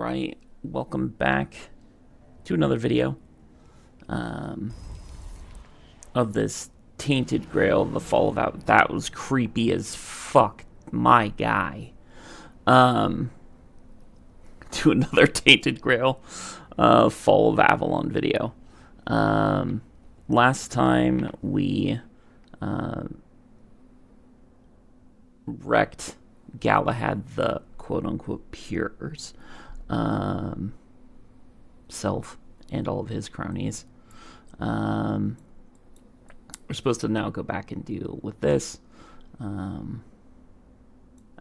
Alright, welcome back to another video of this Tainted Grail, the Fall of Avalon. That was creepy as fuck, my guy. To another Tainted Grail, Fall of Avalon video. Last time we wrecked Galahad the quote-unquote Pure's self and all of his cronies. We're supposed to now go back and deal with this. I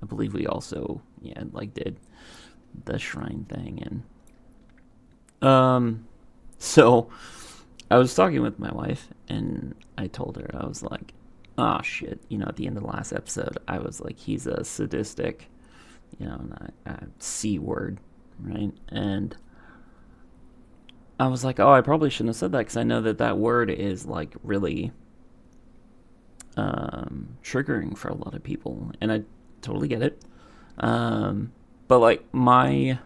believe we also did the shrine thing, and so I was talking with my wife and I told her, I was like, oh shit, at the end of the last episode I was like, he's a sadistic, and C word, right? And I was like, oh, I probably shouldn't have said that because I know that word is like really triggering for a lot of people, and I totally get it. But like let's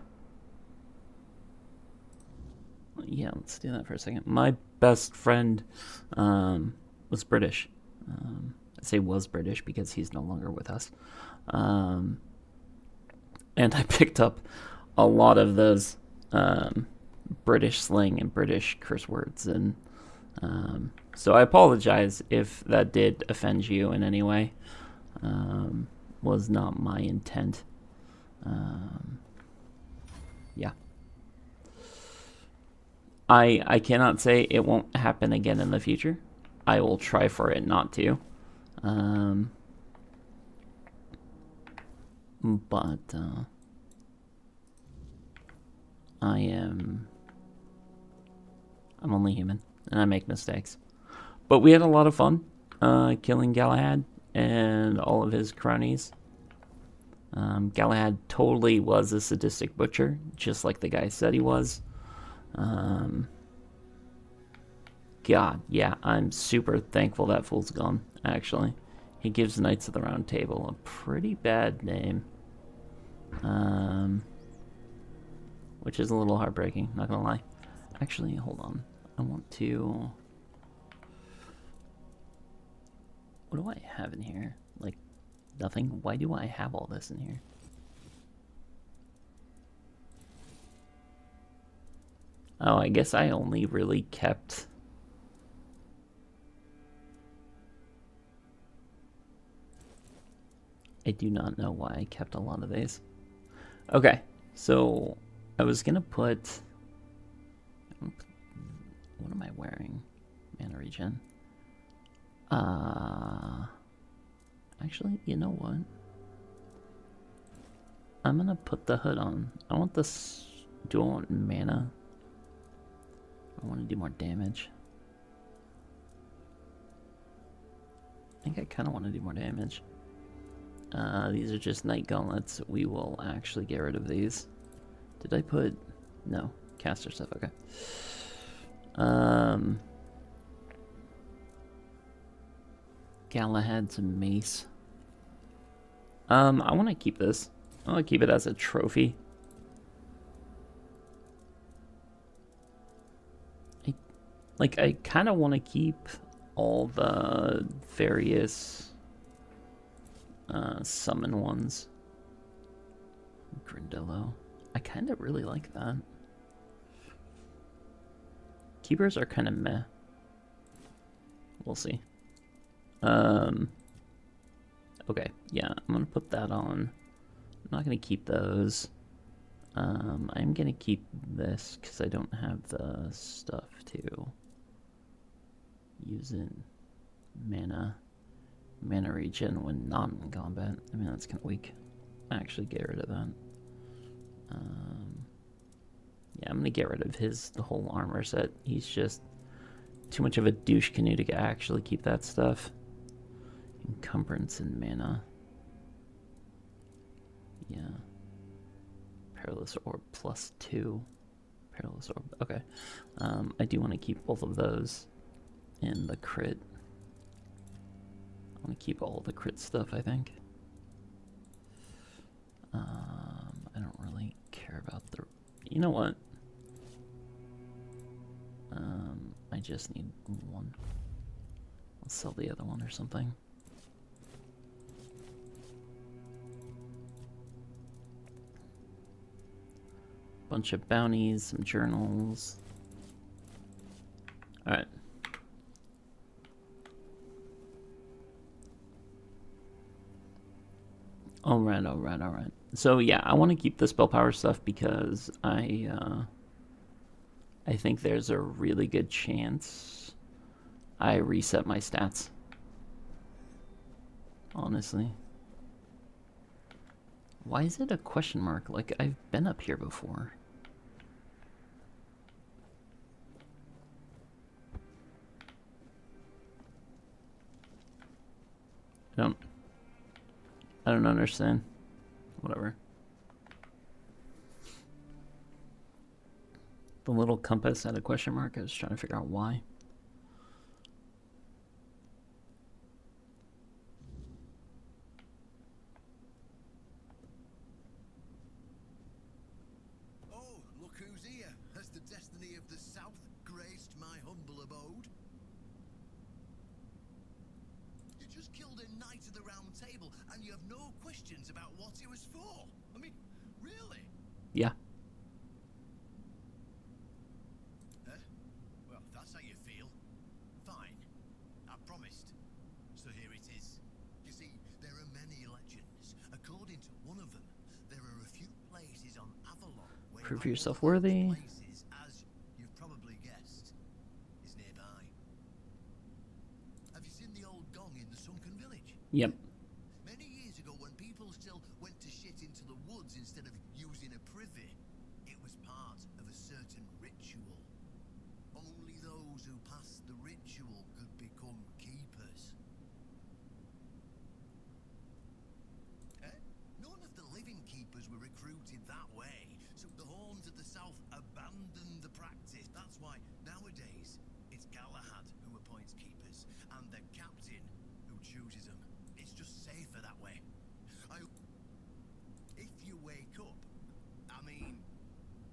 do that for a second. My best friend was British. I say was British because he's no longer with us. And I picked up a lot of those British slang and British curse words, and so I apologize if that did offend you in any way. Was not my intent. Yeah. I cannot say it won't happen again in the future. I will try for it not to. But I'm only human and I make mistakes. But we had a lot of fun killing Galahad and all of his cronies. Galahad totally was a sadistic butcher, just like the guy said he was. God, yeah, I'm super thankful that fool's gone, actually. He gives Knights of the Round Table a pretty bad name. Which is a little heartbreaking, not gonna lie. Actually, hold on. I want to... What do I have in here? Like, nothing? Why do I have all this in here? Oh, I guess I only really kept... I do not know why I kept a lot of these. Okay, so I was gonna put... What am I wearing? Mana regen. Actually, you know what? I'm gonna put the hood on. I want this... Do I want mana? I want to do more damage. I think I kind of want to do more damage. These are just Knight Gauntlets. We will actually get rid of these. Did I put... No. Caster stuff, okay. Galahad's mace. I want to keep this. I want to keep it as a trophy. I kind of want to keep all the various summon ones. Grindello. I kind of really like that. Keepers are kind of meh. We'll see. Okay, yeah, I'm gonna put that on. I'm not gonna keep those. I'm gonna keep this because I don't have the stuff to use in mana regen when not in combat. I mean, that's kind of weak. Actually, get rid of that. Yeah, I'm gonna get rid of the whole armor set. He's just too much of a douche canoe to actually keep that stuff. Encumbrance and mana. Yeah. Perilous Orb +2. Perilous Orb. Okay. I do want to keep both of those in the crit. I want to keep all the crit stuff, I think. I don't really care about the You know what? I just need one. Let's sell the other one or something. Bunch of bounties, some journals. Alright. Alright. So yeah, I want to keep the spell power stuff because I think there's a really good chance I reset my stats. Honestly. Why is it a question mark? Like, I've been up here before. I don't understand. Whatever. The little compass had a question mark. I was trying to figure out why. Oh, look who's here. Has the destiny of the South graced my humble abode? You just killed a knight of the Round Table, and you have no questions about what it was for. I mean, really? Yeah. Well, that's how you feel. Fine. I promised. So here it is. You see, there are many legends. According to one of them, there are a few places on Avalon where Prove yourself worthy. Places, as you've probably guessed, is nearby. Have you seen the old gong in the sunken village? Yep. Many years ago, when people still went to shit into the woods instead of using a privy, it was part of a certain ritual. Only those who passed the ritual could become keepers. None of the living keepers were recruited that way, so the Horns of the South abandoned the practice. That's why nowadays it's Galahad who appoints keepers, and the captain who chooses them. It's just safer that way. If you wake up, I mean,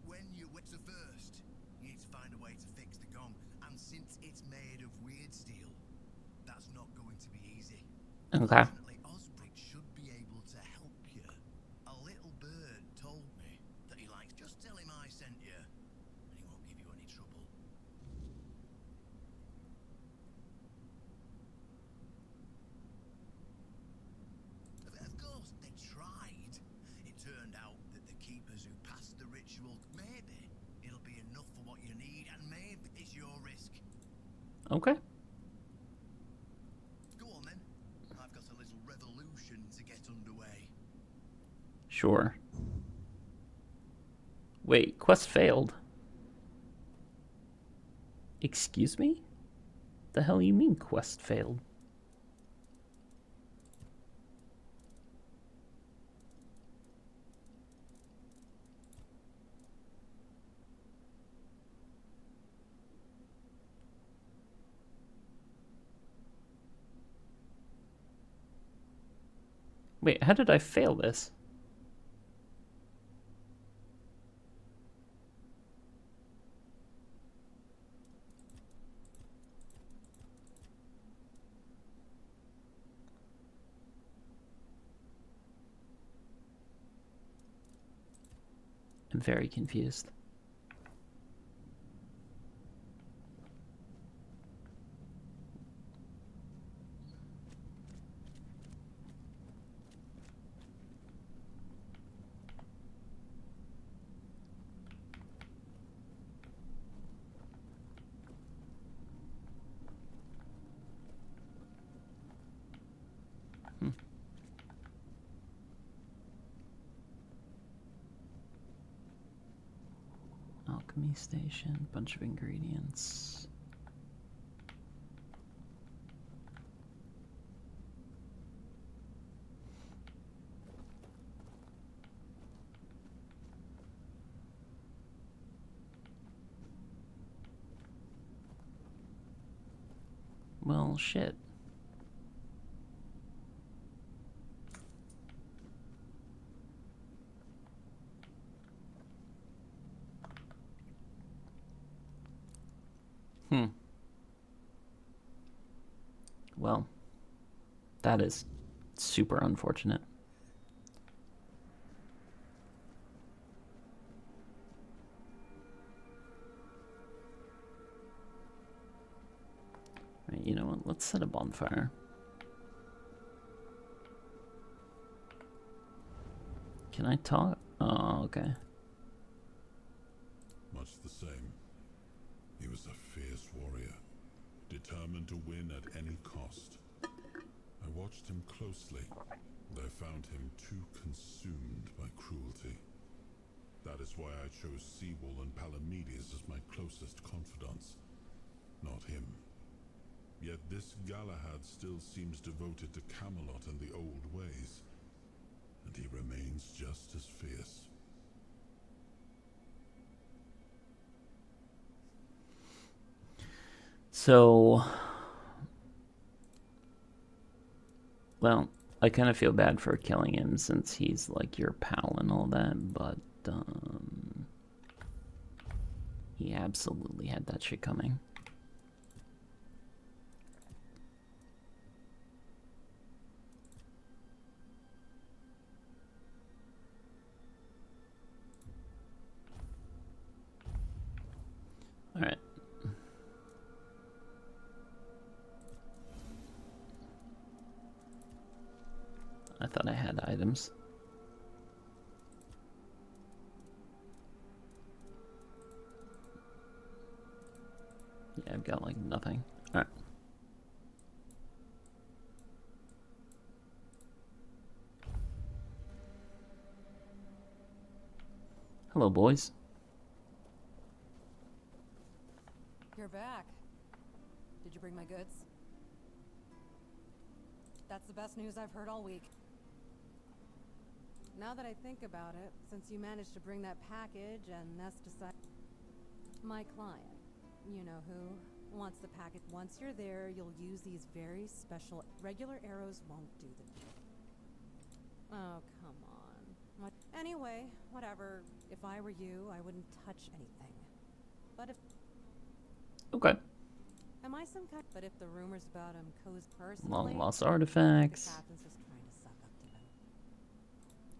when you wake the first, you need to find a way to fix the gong, and since it's made of weird steel, that's not going to be easy. Okay. Fortunately, Osbrick should be able to help you. A little bird told me that he likes. Just tell him I sent you, and he won't give you any trouble. Of course, they tried. It turned out that the keepers who passed the ritual, maybe it'll be enough for what you need, and maybe it's your risk. Okay. Go on then. I've got a little revolution to get underway. Sure. Wait, quest failed. Excuse me? The hell you mean quest failed? Wait, how did I fail this? I'm very confused. Alchemy station, bunch of ingredients. Well, shit. Hmm. Well, that is super unfortunate. Right, you know what? Let's set a bonfire. Can I talk? Oh, okay. Much the same. He was a fierce warrior, determined to win at any cost. I watched him closely, and I found him too consumed by cruelty. That is why I chose Seawall and Palamedes as my closest confidants, not him. Yet this Galahad still seems devoted to Camelot and the old ways, and he remains just as fierce. So, well, I kind of feel bad for killing him since he's like your pal and all that, but he absolutely had that shit coming. All right. I thought I had items. Yeah, I've got like nothing. All right. Hello, boys. You're back. Did you bring my goods? That's the best news I've heard all week. Now that I think about it, since you managed to bring that package and Nest decided... My client, you know who, wants the package. Once you're there, you'll use these very special... Regular arrows won't do the trick. Oh, come on. What? Anyway, whatever. If I were you, I wouldn't touch anything. But if... Okay. Am I some kind? But if the rumors about him cozy personally, Long lost the artifacts. captain's just trying to suck up to him.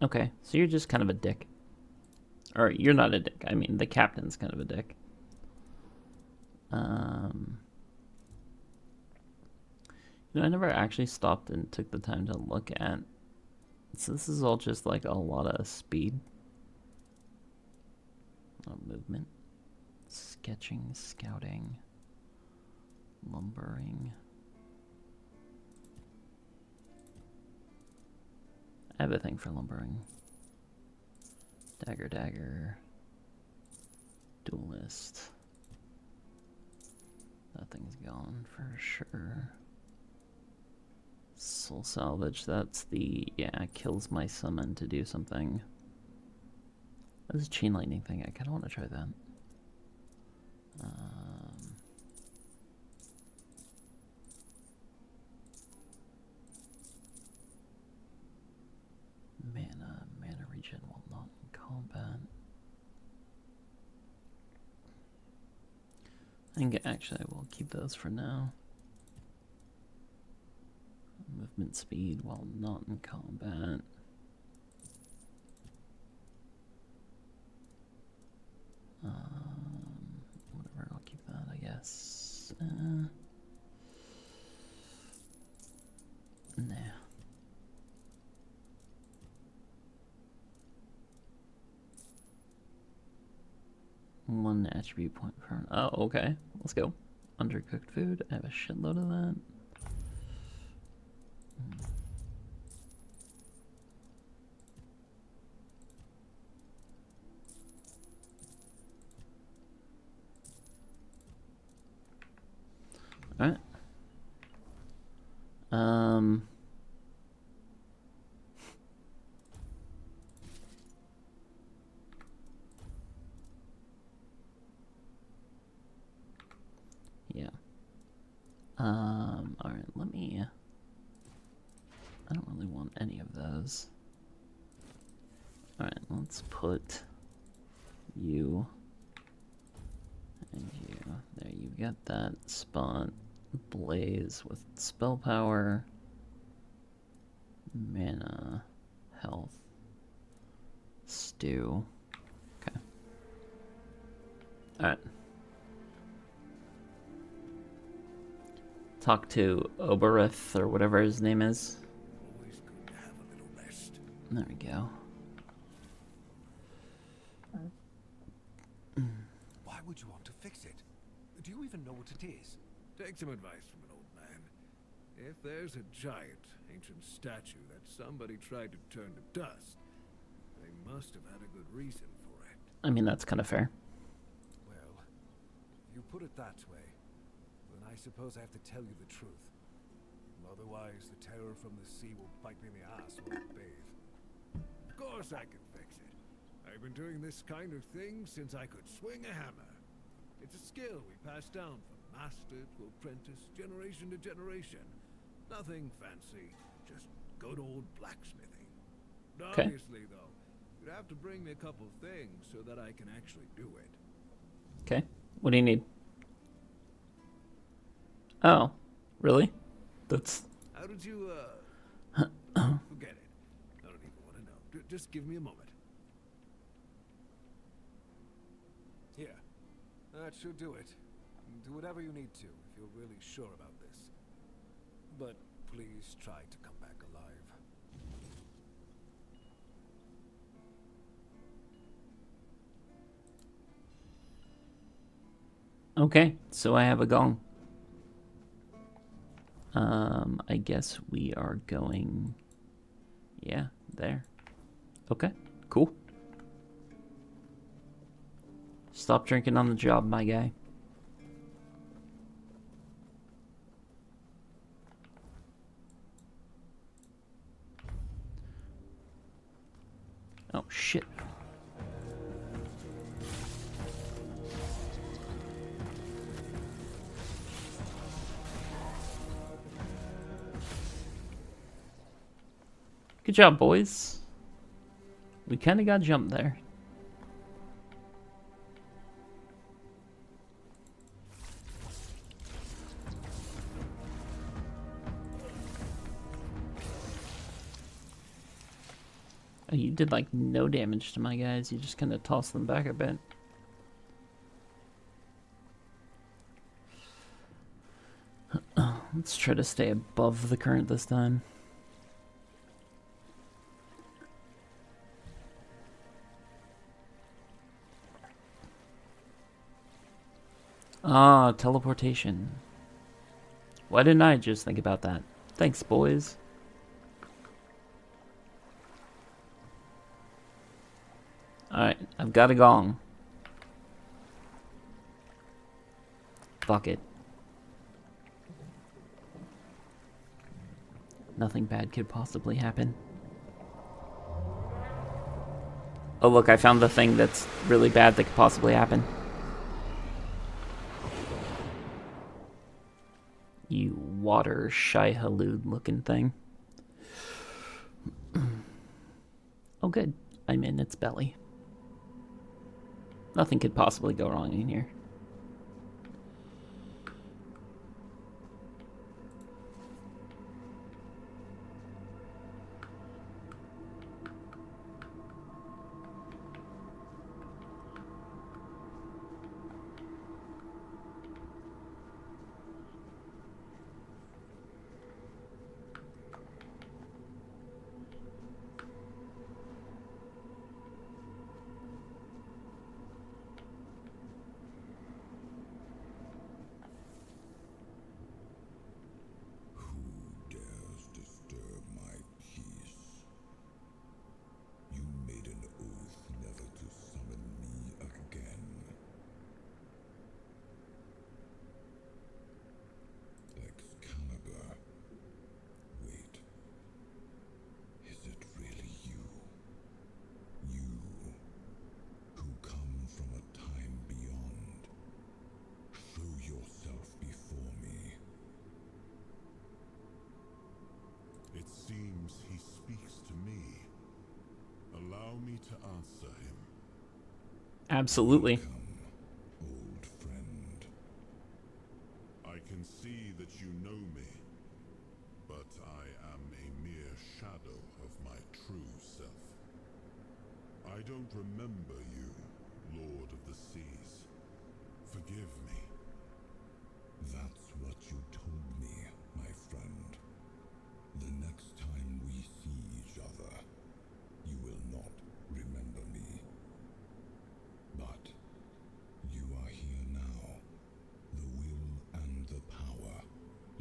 Okay, so you're just kind of a dick. Or you're not a dick. I mean, the captain's kind of a dick. You know, I never actually stopped and took the time to look at. So this is all just like a lot of speed, a lot of movement, sketching, scouting, lumbering. I have a thing for lumbering. Dagger, duelist. That thing's gone for sure. Soul salvage, that's the, yeah, kills my summon to do something. This chain lightning thing, I kind of want to try that. Mana regen while not in combat. I think actually I will keep those for now. Movement speed while not in combat. Whatever, I'll keep that, I guess. Nah. One attribute point per. Oh, okay. Let's go. Undercooked food. I have a shitload of that. All right. Yeah. All right. Let me. I don't really want any of those. All right. Let's put you and you There, you got that spot. Blaze with spell power. Mana. Health. Stew. Okay. Alright. Talk to Oberith or whatever his name is. Always good to have a little rest. There we go. Why would you want to fix it? Do you even know what it is? Take some advice from an old man. If there's a giant, ancient statue that somebody tried to turn to dust, they must have had a good reason for it. I mean, that's kind of fair. Well, if you put it that way, then I suppose I have to tell you the truth. Otherwise, the terror from the sea will bite me in the ass while I bathe. Of course I can fix it. I've been doing this kind of thing since I could swing a hammer. It's a skill we pass down from master to apprentice, generation to generation. Nothing fancy, just good old blacksmithing. Okay. Obviously, though, you'd have to bring me a couple things so that I can actually do it. Okay. What do you need? Oh, really? That's... How did you, forget it. I don't even want to know. Just give me a moment. Here. That should do it. Do whatever you need to if you're really sure about this. But please try to come back alive. Okay, so I have a gong. I guess we are going... Yeah, there. Okay, cool. Stop drinking on the job, my guy. Oh, shit. Good job, boys. We kind of got jumped there. Oh, you did like no damage to my guys. You just kind of tossed them back a bit. Let's try to stay above the current this time. Ah, teleportation. Why didn't I just think about that? Thanks, boys. Alright, I've got a gong. Fuck it. Nothing bad could possibly happen. Oh look, I found the thing that's really bad that could possibly happen. You water shy halud looking thing. Oh good, I'm in its belly. Nothing could possibly go wrong in here. It seems he speaks to me. Allow me to answer him. Absolutely. Come, old friend. I can see that you know me, but I am a mere shadow of my true self. I don't remember you, Lord of the Seas. Forgive me. That's what you told me, my friend. The next time we see each other, you will not remember me. But you are here now. The will and the power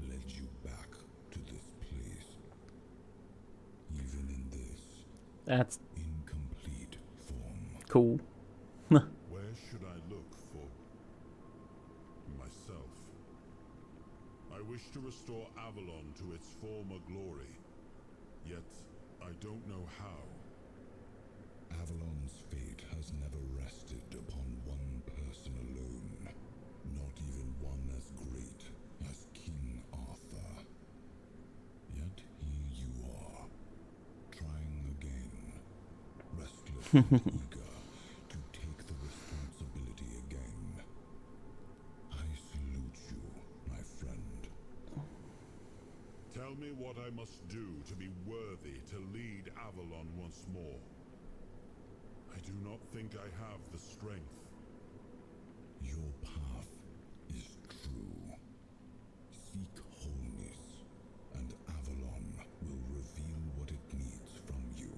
led you back to this place. Even in this That's incomplete form. cool. Where should I look for myself? I wish to restore Avalon to its former glory, yet I don't know how. Avalon's fate has never rested upon one person alone, not even one as great as King Arthur. Yet here you are, trying again, restless and eager to take the responsibility again. I salute you, my friend. Tell me what I must do to be worthy to lead Avalon once more. I do not think I have the strength. Your path is true. Seek wholeness, and Avalon will reveal what it needs from you.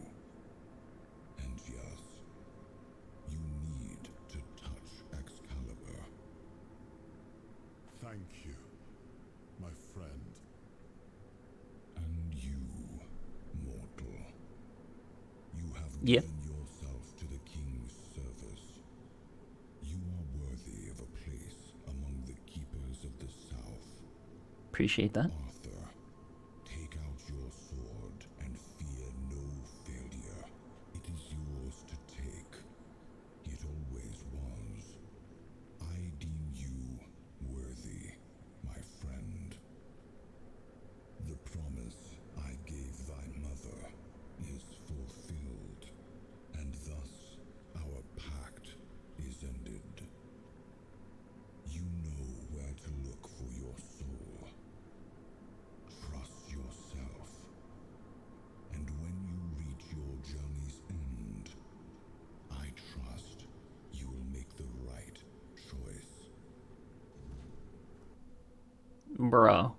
And yes, you need to touch Excalibur. Thank you, my friend. And you, mortal. You have Yeah. given yourself to the king's service. You are worthy of a place among the keepers of the South. Appreciate that. Arthur, take out your sword and fear no failure. It is yours to take. It always was. I deem you worthy, my friend. The promise I gave thy mother is fulfilled, and thus our pact is ended. You know where to look for your soul. Trust yourself. And when you reach your journey's end, I trust you will make the right choice. Bro.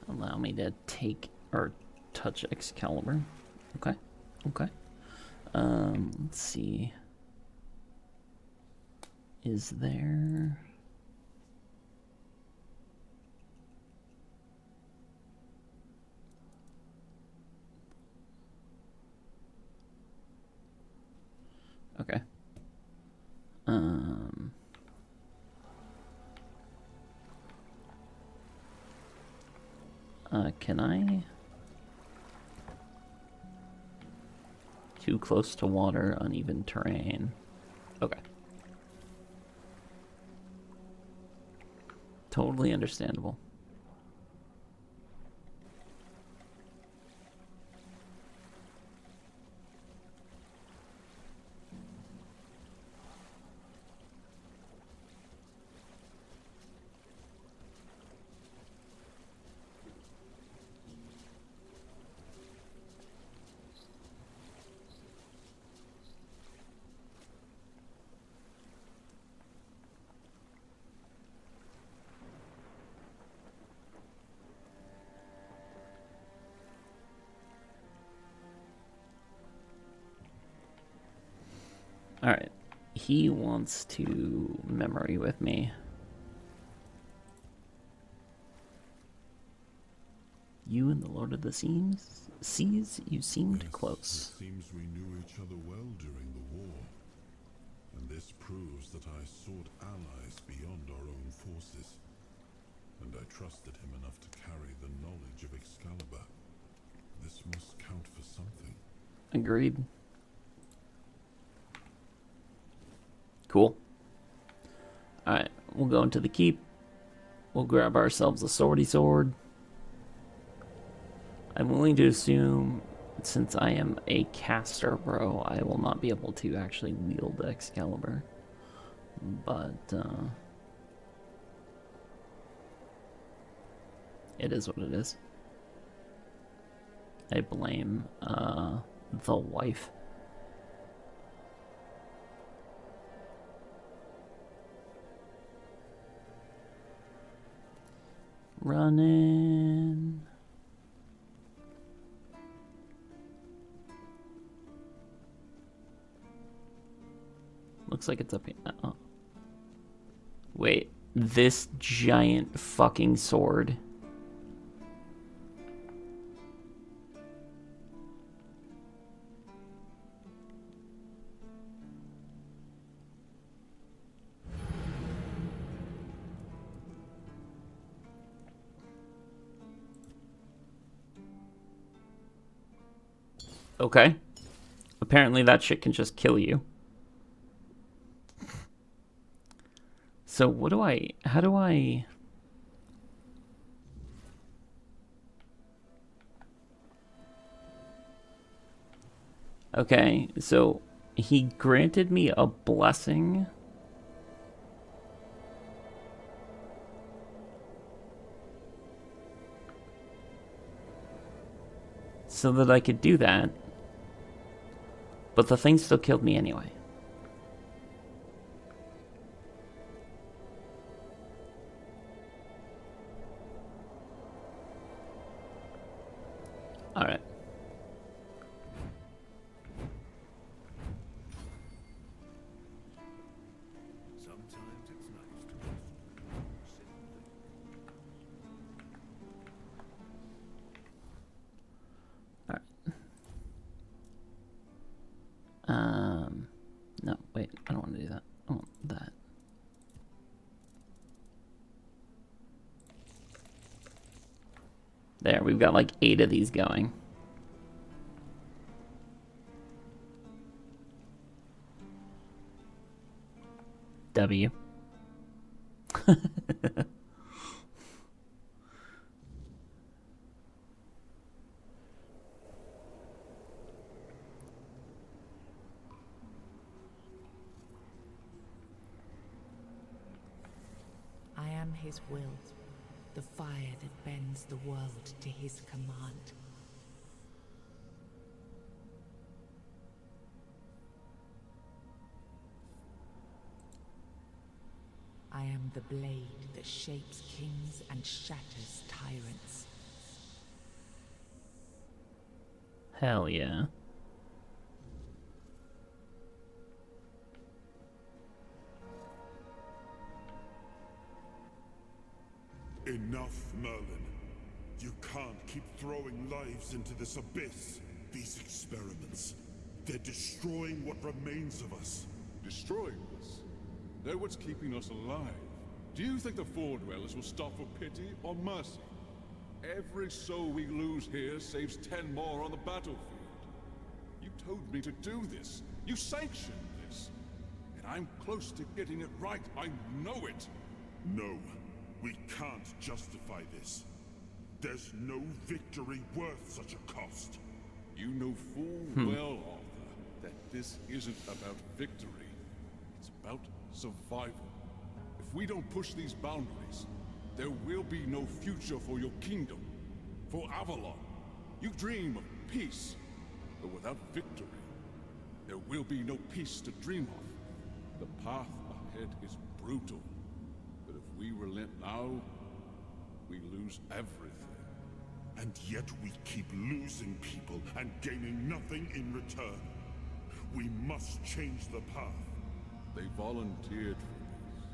Allow me to take or touch Excalibur. Okay. Okay. Let's see. Is there... Okay. Can I? Too close to water, uneven terrain. Okay. Totally understandable. Alright. He wants to memory with me. You and the Lord of the Seas, you seemed Yes, close. It seems we knew each other well during the war. And this proves that I sought allies beyond our own forces. And I trusted him enough to carry the knowledge of Excalibur. This must count for something. Agreed. Cool. Alright, we'll go into the keep. We'll grab ourselves a swordy sword. I'm willing to assume, since I am a caster, bro, I will not be able to actually wield the Excalibur. But, it is what it is. I blame, the wife. Running. Looks like it's up here. Oh. Wait, this giant fucking sword. Okay. Apparently that shit can just kill you. So what do I... How do I... Okay, so he granted me a blessing. So that I could do that. But the thing still killed me anyway. Alright. Sometimes it's nice to No, wait, I don't want to do that. I want that. There, we've got like 8 of these going. W. I am his will, the fire that bends the world to his command. I am the blade that shapes kings and shatters tyrants. Hell yeah. Enough, Merlin. You can't keep throwing lives into this abyss. These experiments, they're destroying what remains of us. Destroying us? They're what's keeping us alive. Do you think the Four Dwellers will stop for pity or mercy? Every soul we lose here saves 10 more on the battlefield. You told me to do this. You sanctioned this. And I'm close to getting it right. I know it. No, we can't justify this. There's no victory worth such a cost. You know full well, Arthur, that this isn't about victory. It's about survival. If we don't push these boundaries, there will be no future for your kingdom, for Avalon. You dream of peace, but without victory, there will be no peace to dream of. The path ahead is brutal, but if we relent now, we lose everything. And yet we keep losing people and gaining nothing in return. We must change the path. They volunteered for this.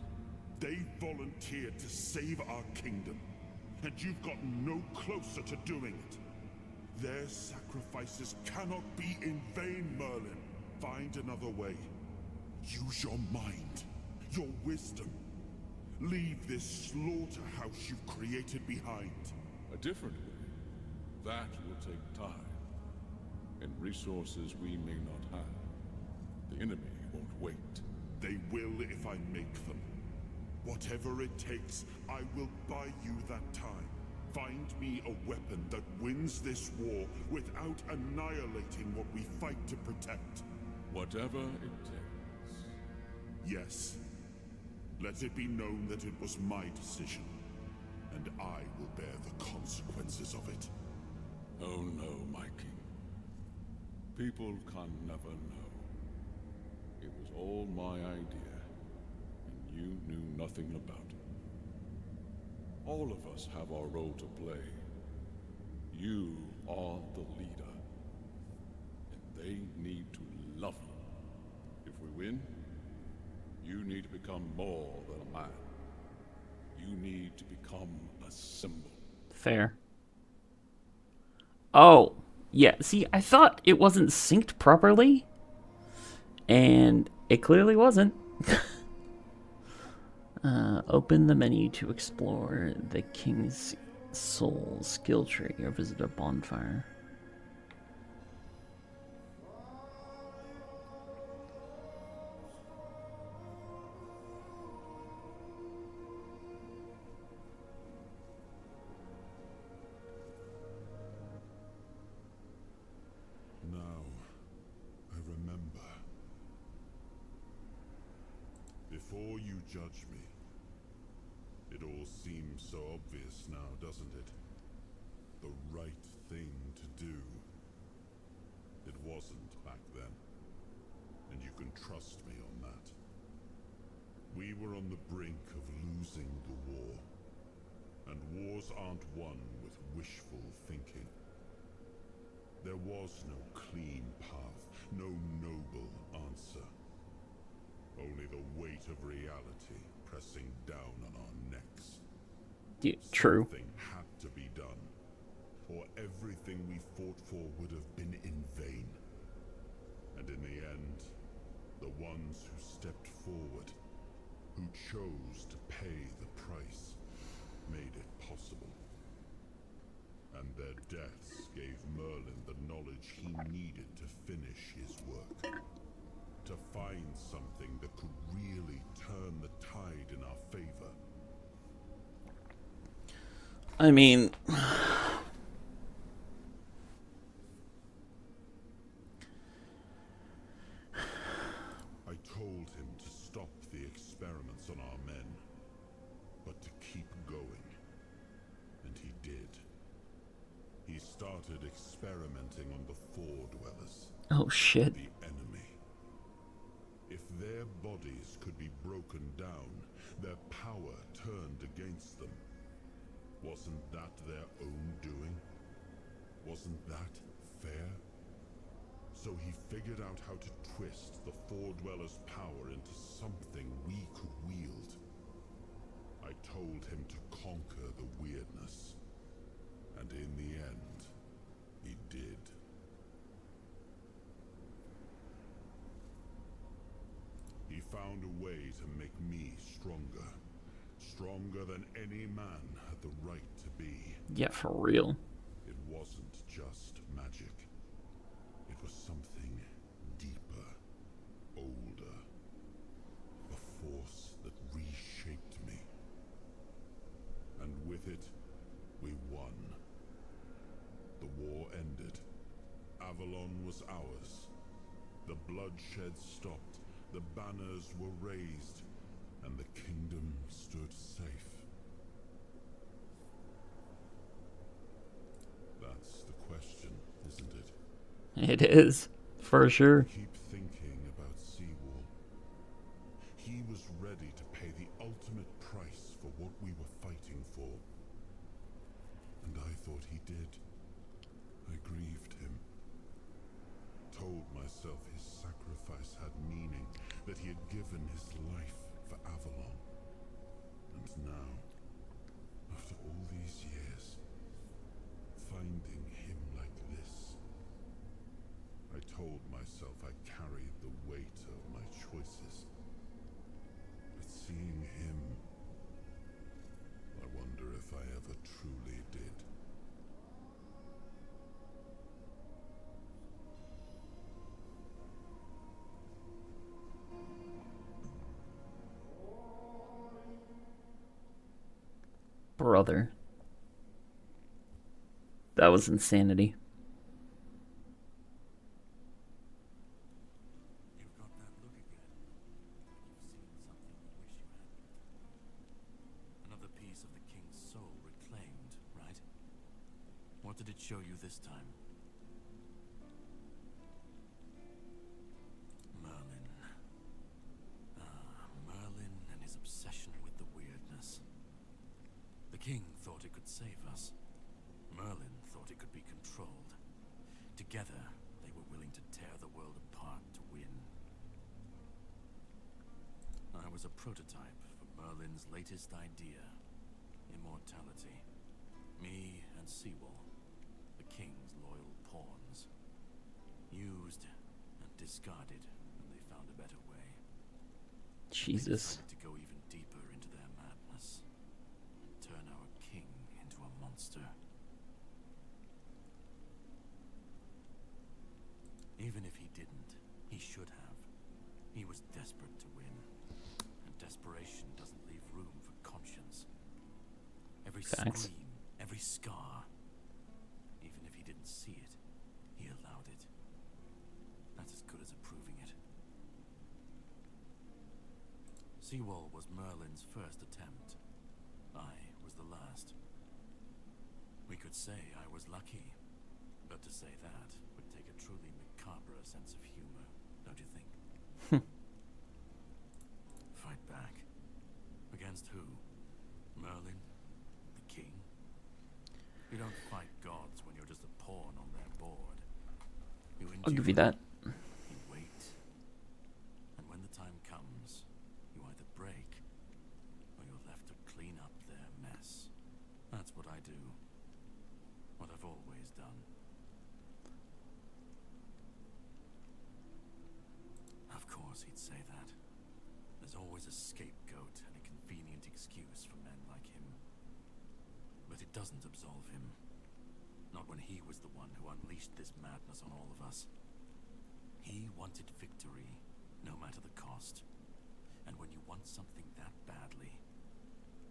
They volunteered to save our kingdom, and you've gotten no closer to doing it. Their sacrifices cannot be in vain, Merlin. Find another way. Use your mind, your wisdom. Leave this slaughterhouse you've created behind. A different way. That will take time, and resources we may not have. The enemy won't wait. They will if I make them. Whatever it takes, I will buy you that time. Find me a weapon that wins this war without annihilating what we fight to protect. Whatever it takes. Yes. Let it be known that it was my decision, and I will bear the consequences of it. Oh no, my king. People can never know. It was all my idea, and you knew nothing about it. All of us have our role to play. You are the leader, and they need to love you. If we win, you need to become more than a man. You need to become a symbol. Fair. Oh, yeah. See, I thought it wasn't synced properly, and it clearly wasn't. Open the menu to explore the King's Soul skill tree or visit a bonfire. Now, I remember. Before you judge me, it all seems so obvious now, doesn't it? The right thing to do. It wasn't back then, and you can trust me on that. We were on the brink of losing the war, and wars aren't won with wishful thinking. There was no clean path, no noble answer. Only the weight of reality pressing down on our necks. Yeah, true. Something had to be done, or everything we fought for would have been in vain. And in the end, the ones who stepped forward, who chose to pay the price, made it possible. And their deaths gave Merlin the knowledge he needed to finish his work. To find something that could really turn the tide in our favor. I mean, I told him to stop the experiments on our men, but to keep going. And he did. He started experimenting on the Four Dwellers. oh shit. The enemy. If their bodies could be broken down, their power turned against them. Wasn't that their own doing? Wasn't that fair? So he figured out how to twist the Four Dwellers' power into something we could wield. I told him to conquer the weirdness. And in the end, he did. He found a way to make me stronger. Stronger than any man had the right to be. Yeah, for real. It wasn't just magic. It was something deeper, older. A force that reshaped me. And with it, we won. The war ended. Avalon was ours. The bloodshed stopped. The banners were raised. And the kingdom stood safe. That's the question, isn't it? It is, for sure. Keep thinking about Seawall. He was ready to pay the ultimate price for what we were fighting for. And I thought he did. I grieved him. Told myself his sacrifice had meaning, that he had given his life for Avalon. And now, after all these years, finding him like this, I told myself I carried the weight of my choices. But seeing him, I wonder if I ever truly did. Brother. That was insanity. You've got that look again. Like you've seen something you wish you had. Another piece of the king's soul reclaimed, right? What did it show you this time? Merlin. Merlin and his obsession with the weirdness. The king thought it could save us. Merlin thought it could be controlled. Together, they were willing to tear the world apart to win. I was a prototype for Merlin's latest idea, immortality. Me and Seawall, the king's loyal pawns. Used and discarded when they found a better way. Jesus. They decided to go even deeper into their madness and turn our king into a monster. Even if he didn't, he should have. He was desperate to win, and desperation doesn't leave room for conscience. Every Facts. scream, every scar, even if he didn't see it, he allowed it. That's as good as approving it. Seawall was Merlin's first attempt. I was the last. We could say I was lucky, but to say that would take a truly macabre sense of humor, don't you think? Fight back. Against who? Merlin? The king? You don't fight gods when you're just a pawn on their board. I'll give you that. You wait. And when the time comes, you either break, or you're left to clean up their mess. That's what I do. What I've always done. Of course he'd say that. There's always a scapegoat and a convenient excuse for men like him. But it doesn't absolve him. Not when he was the one who unleashed this madness on all of us. He wanted victory, no matter the cost. And when you want something that badly,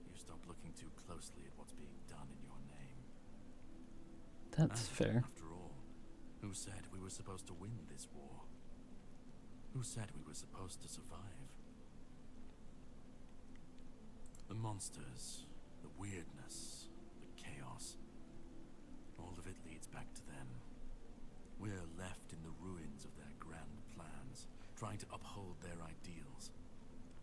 you stop looking too closely at what's being done in your name. That's fair. After all, who said we were supposed to win this war? Who said we were supposed to survive? The monsters, the weirdness, the chaos. All of it leads back to them. We're left in the ruins of their grand plans, trying to uphold their ideals,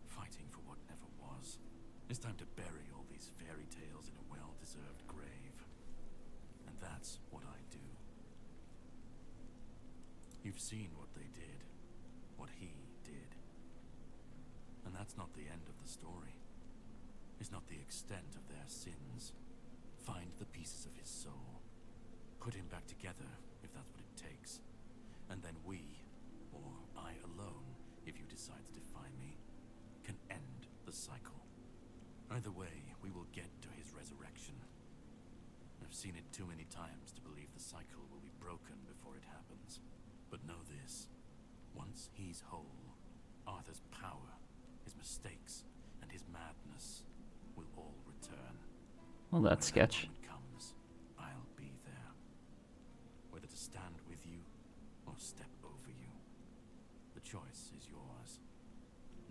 fighting for what never was. It's time to bury all these fairy tales in a well-deserved grave. And that's what I do. You've seen what they did, what he did. And that's not the end of the story. It's not the extent of their sins. Find the pieces of his soul. Put him back together, if that's what it takes. And then we, or I alone, if you decide to defy me, can end the cycle. Either way, we will get to his resurrection. I've seen it too many times to believe the cycle will be broken before it happens. But know this. Once he's whole, Arthur's power, his mistakes, and his madness will all return. Well, that's sketch. When that moment comes, I'll be there. Whether to stand with you or step over you. The choice is yours.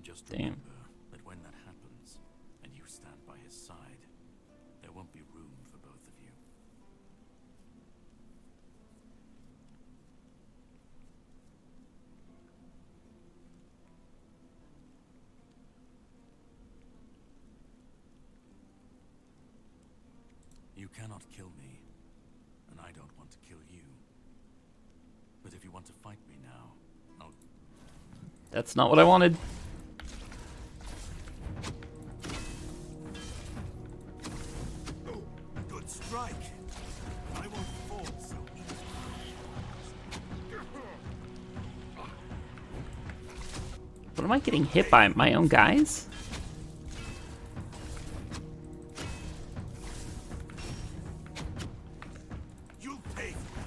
Just Damn. remember that when that happens, and you stand by his side, there won't be room for both of you. You cannot kill me, and I don't want to kill you. But if you want to fight me now, I'll... That's not what I wanted. Oh, good strike! I won't fall so easily. What am I getting hit by? My own guys? You'll pay for that.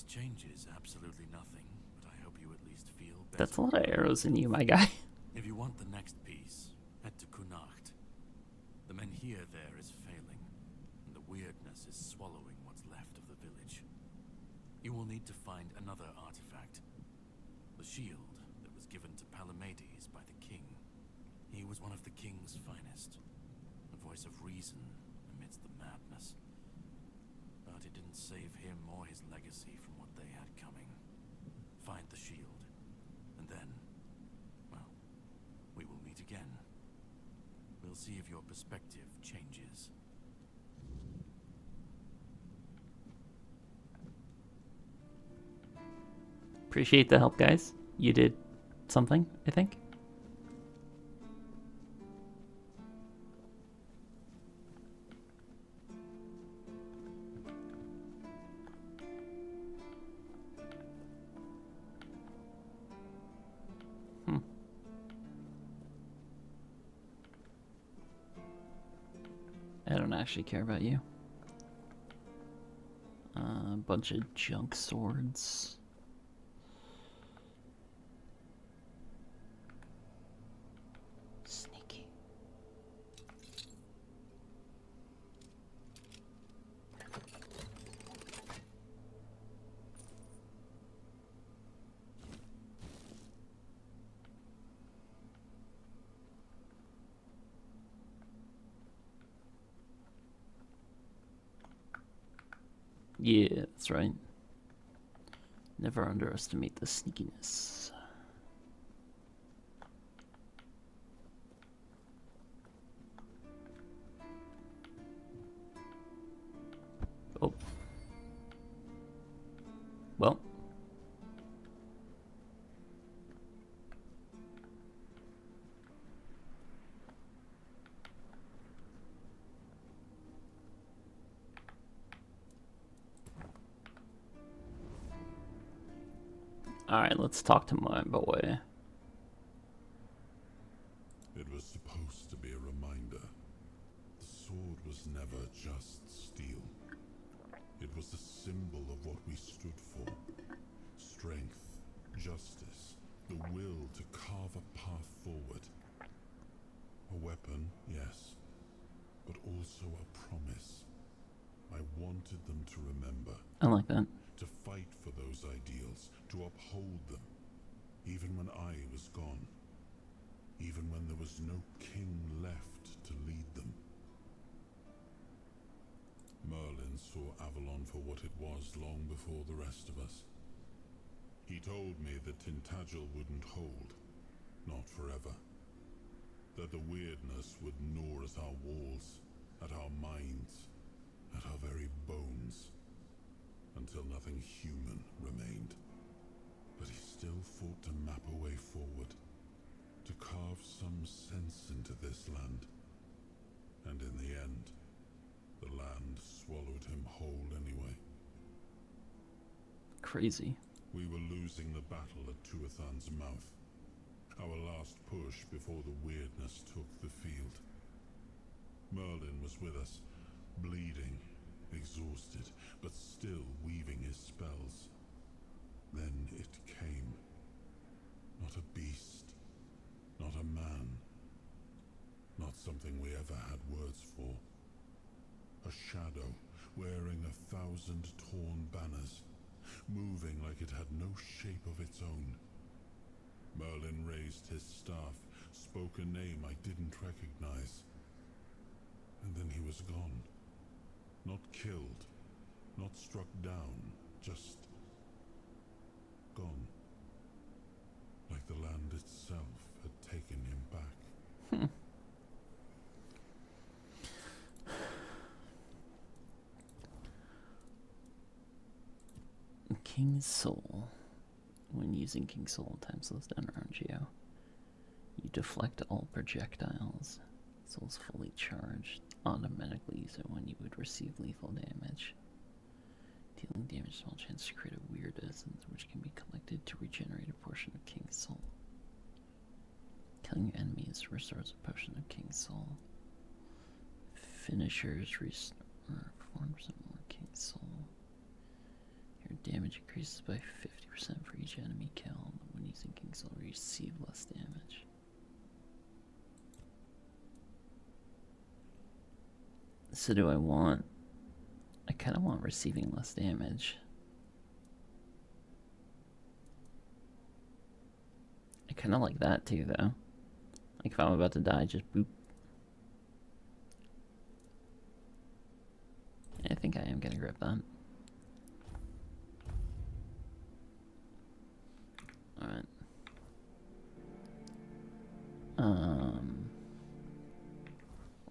This changes absolutely nothing, but I hope you at least feel better. That's a lot of arrows in you, my guy. If you want the next piece, head to Kunacht. The menhir there is failing, and the weirdness is swallowing what's left of the village. You will need to find another artifact. The shield that was given to Palamedes by the king. He was one of the king's finest, a voice of reason amidst the madness. But it didn't save him or his legacy from what they had coming. Find the shield, and then, well, we will meet again. We'll see if your perspective changes. Appreciate the help, guys. You did something, I think. I don't actually care about you. A bunch of junk swords. Sneaky. Yeah, that's right. Never underestimate the sneakiness. Oh. Well. Alright, let's talk to my boy. It was supposed to be a reminder. The sword was never just steel. It was a symbol of what we stood for. Strength, justice, the will to carve a path forward. A weapon, yes, but also a promise. I wanted them to remember. I like that. To fight for those ideals, to uphold them, even when I was gone, even when there was no king left to lead them. Merlin saw Avalon for what it was long before the rest of us. He told me that Tintagel wouldn't hold, not forever. That the weirdness would gnaw at our walls, at our minds, at our very bones, until nothing human remained. But he still fought to map a way forward, to carve some sense into this land. And in the end, the land swallowed him whole anyway. Crazy. We were losing the battle at Tuathan's mouth. Our last push before the weirdness took the field. Merlin was with us, bleeding, exhausted, but still weaving his spells. Then it came. Not a beast, not a man, not something we ever had words for. A shadow, wearing 1,000 torn banners, moving like it had no shape of its own. Merlin raised his staff, spoke a name I didn't recognize. And then he was gone. Not killed, not struck down, just gone. Like the land itself had taken him back. King's Soul. When using King's Soul, time slows down around Geo. You deflect all projectiles. Soul's fully charged. Automatically use it when you would receive lethal damage. Dealing damage, small chance to create a weird essence, which can be collected to regenerate a portion of King's Soul. Killing your enemies restores a portion of King's Soul. Finishers restore 4% more King's Soul. Your damage increases increases by 50% for each enemy killed. When using King's Soul, receive less damage. So do I want... I kind of want receiving less damage. I kind of like that too, though. Like if I'm about to die, just boop. I think I am gonna grab that. Alright.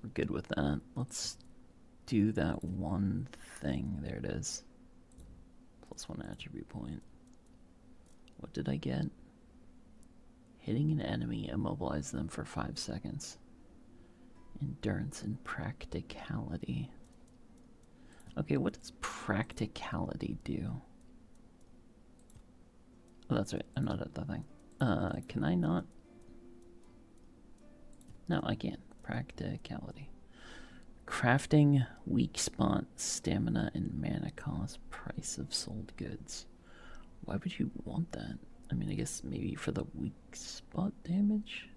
We're good with that. Let's do that one thing. There it is. +1 attribute point. What did I get? Hitting an enemy, immobilize them for 5 seconds. Endurance and practicality. Okay, what does practicality do? Oh, that's right. I'm not at that thing. Can I not? No, I can't. Practicality. Crafting, weak spot, stamina, and mana cost, price of sold goods. Why would you want that? I mean, I guess maybe for the weak spot damage?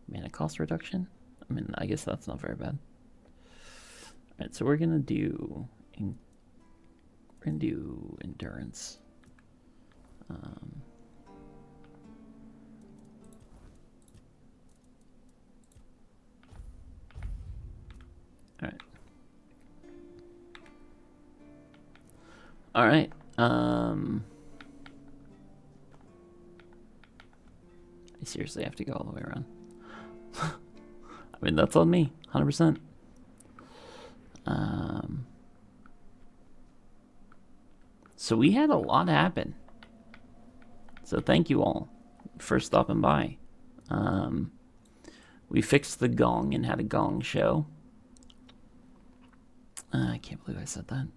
Mana cost reduction? I mean, I guess that's not very bad. Alright, so we're gonna do endurance. Alright. Alright. I seriously have to go all the way around. I mean, that's on me, 100%. So we had a lot happen. So thank you all for stopping by. We fixed the gong and had a gong show. I can't believe I said that.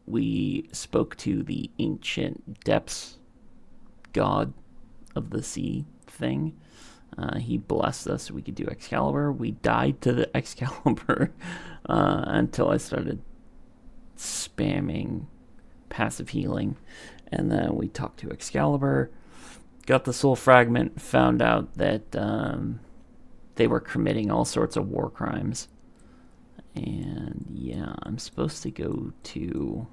We spoke to the ancient depths god of the sea thing. He blessed us so we could do Excalibur. We died to the Excalibur until I started spamming passive healing. And then we talked to Excalibur, got the soul fragment, found out that they were committing all sorts of war crimes. And yeah, I'm supposed to go to...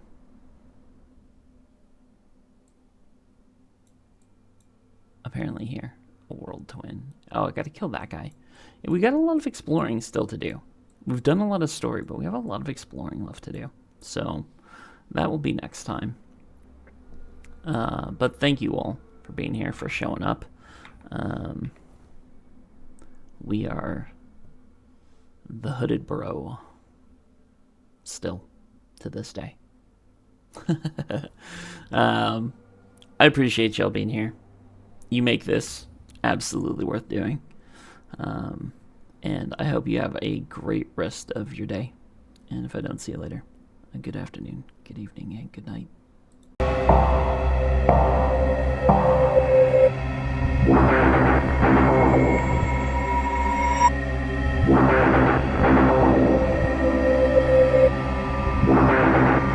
apparently here. A world twin. Oh, I gotta kill that guy. Yeah, we got a lot of exploring still to do. We've done a lot of story, but we have a lot of exploring left to do. So, that will be next time. But thank you all for being here, for showing up. We are the Hooded Bro. Still, to this day. I appreciate y'all being here. You make this absolutely worth doing. And I hope you have a great rest of your day. And if I don't see you later, a good afternoon, good evening, and good night.